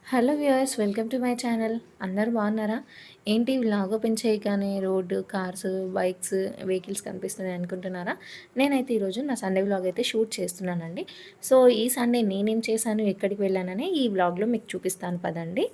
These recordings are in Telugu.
Hello viewers, welcome to my channel. అందరూ బాగున్నారా? ఏంటి వ్లాగ్ ఓపెన్ చేయగానే రోడ్డు, కార్స్, బైక్స్, వెహికల్స్ కనిపిస్తున్నాయి అనుకుంటున్నారా? నేనైతే ఈరోజు నా సండే వ్లాగ్ అయితే షూట్ చేస్తున్నానండి. సో ఈ సండే నేనేం చేశాను, ఎక్కడికి వెళ్ళానని ఈ వ్లాగ్లో మీకు చూపిస్తాను పదండి.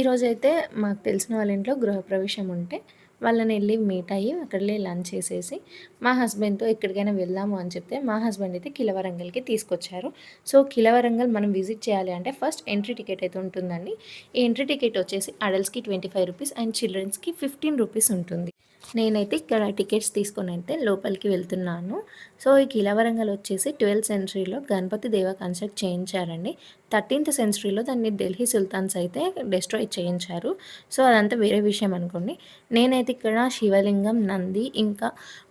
ఈరోజైతే మాకు తెలిసిన వాళ్ళ ఇంట్లో గృహప్రవేశం ఉంటే వాళ్ళని వెళ్ళి మీట్ అయ్యి అక్కడలే లంచ్ చేసేసి మా హస్బెండ్తో ఎక్కడికైనా వెళ్దాము అని చెప్తే మా హస్బెండ్ అయితే కిలవరంగల్కి తీసుకొచ్చారు. సో కిలవరంగల్ మనం విజిట్ చేయాలి అంటే ఫస్ట్ ఎంట్రీ టికెట్ అయితే ఉంటుందండి. ఈ ఎంట్రీ టికెట్ వచ్చేసి అడల్ట్స్కి 25 రూపీస్ అండ్ చిల్డ్రన్స్కి 15 రూపీస్ ఉంటుంది. నేనైతే ఇక్కడ టికెట్స్ తీసుకొని అయితే లోపలికి వెళ్తున్నాను. సో ఈ కిలవరంగల్ వచ్చేసి 12th సెంచరీలో గణపతి దేవ కన్స్ట్రక్ట్ చేయించారండి. 13th సెంచరీలో దాన్ని ఢిల్లీ సుల్తాన్స్ అయితే డిస్ట్రాయ్ చేయించారు. సో అదంతా వేరే విషయం అనుకోండి. నేనైతే ఇక్కడ శివలింగం, నంది, ఇంకా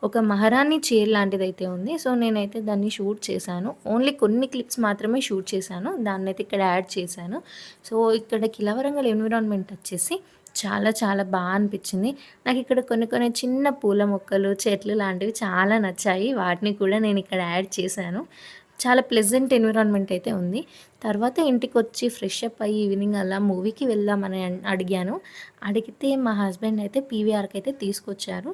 ఒక మహారాణి చైర్ లాంటిది అయితే ఉంది. సో నేనైతే దాన్ని షూట్ చేశాను. ఓన్లీ కొన్ని క్లిప్స్ మాత్రమే షూట్ చేశాను. దాన్ని అయితే ఇక్కడ యాడ్ చేశాను. సో ఇక్కడ కిలవరంగల్ ఎన్విరాన్మెంట్ వచ్చేసి చాలా చాలా బాగా అనిపించింది. నాకు ఇక్కడ కొన్ని కొన్ని చిన్న పూల మొక్కలు, చెట్లు లాంటివి చాలా నచ్చాయి. వాటిని కూడా నేను ఇక్కడ యాడ్ చేశాను. చాలా ప్లెజెంట్ ఎన్విరాన్మెంట్ అయితే ఉంది. తర్వాత ఇంటికొచ్చి ఫ్రెష్ అప్ అయ్యి ఈవినింగ్ అలా మూవీకి వెళ్దామని అడిగాను. అడిగితే మా హస్బెండ్ అయితే పీవీఆర్కి అయితే తీసుకొచ్చారు.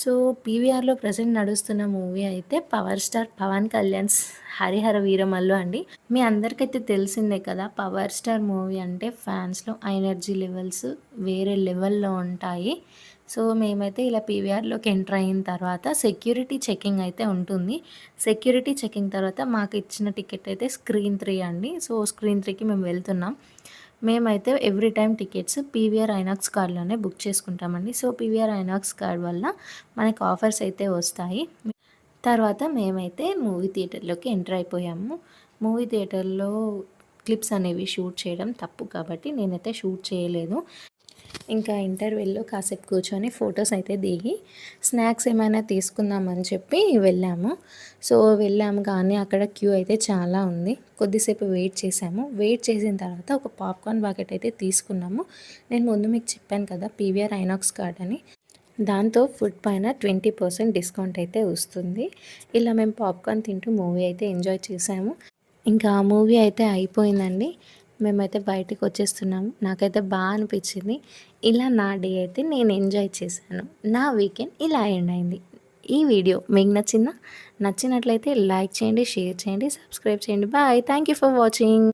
సో పీవీఆర్లో ప్రజెంట్ నడుస్తున్న మూవీ అయితే పవర్ స్టార్ పవన్ కళ్యాణ్స్ హరిహర వీరమల్లు అండి. మీ అందరికైతే తెలిసిందే కదా, పవర్ స్టార్ మూవీ అంటే ఫ్యాన్స్లో ఎనర్జీ లెవెల్స్ వేరే లెవెల్లో ఉంటాయి. సో మేమైతే ఇలా పీవీఆర్లోకి ఎంటర్ అయిన తర్వాత సెక్యూరిటీ చెకింగ్ అయితే ఉంటుంది. సెక్యూరిటీ చెకింగ్ తర్వాత మాకు ఇచ్చిన టికెట్ అయితే స్క్రీన్ 3 అండి. సో స్క్రీన్ 3కి మేము వెళ్తున్నాం. మేమైతే every time tickets PVR INOX కార్డ్లోనే బుక్ చేసుకుంటామండి. సో పీవీఆర్ ఐనాక్స్ కార్డ్ వల్ల మనకు ఆఫర్స్ అయితే వస్తాయి. తర్వాత మేమైతే మూవీ థియేటర్లోకి ఎంటర్ అయిపోయాము. మూవీ థియేటర్లో క్లిప్స్ అనేవి షూట్ చేయడం తప్పు కాబట్టి నేనైతే షూట్ చేయలేదు. ఇంకా ఇంటర్వెల్లో కాసేపు కూర్చొని ఫొటోస్ అయితే దిగి స్నాక్స్ ఏమైనా తీసుకుందామని చెప్పి వెళ్ళాము. సో వెళ్ళాము కానీ అక్కడ క్యూ అయితే చాలా ఉంది. కొద్దిసేపు వెయిట్ చేసాము. వెయిట్ చేసిన తర్వాత ఒక పాప్కార్న్ ప్యాకెట్ అయితే తీసుకున్నాము. నేను ముందు మీకు చెప్పాను కదా పీవీఆర్ ఐనాక్స్ కార్డ్ అని, దాంతో ఫుడ్ పైన 20% డిస్కౌంట్ అయితే వస్తుంది. ఇలా మేము పాప్కార్న్ తింటూ మూవీ అయితే ఎంజాయ్ చేసాము. ఇంకా ఆ మూవీ అయితే అయిపోయిందండి. మేమైతే బయటకు వచ్చేస్తున్నాము. నాకైతే బాగా అనిపించింది. ఇలా నా డే అయితే నేను ఎంజాయ్ చేశాను. నా వీకెండ్ ఇలా ఎండ్ అయింది. ఈ వీడియో మీకు నచ్చినట్లయితే లైక్ చేయండి, షేర్ చేయండి, సబ్స్క్రైబ్ చేయండి. Bye. Thank you for watching.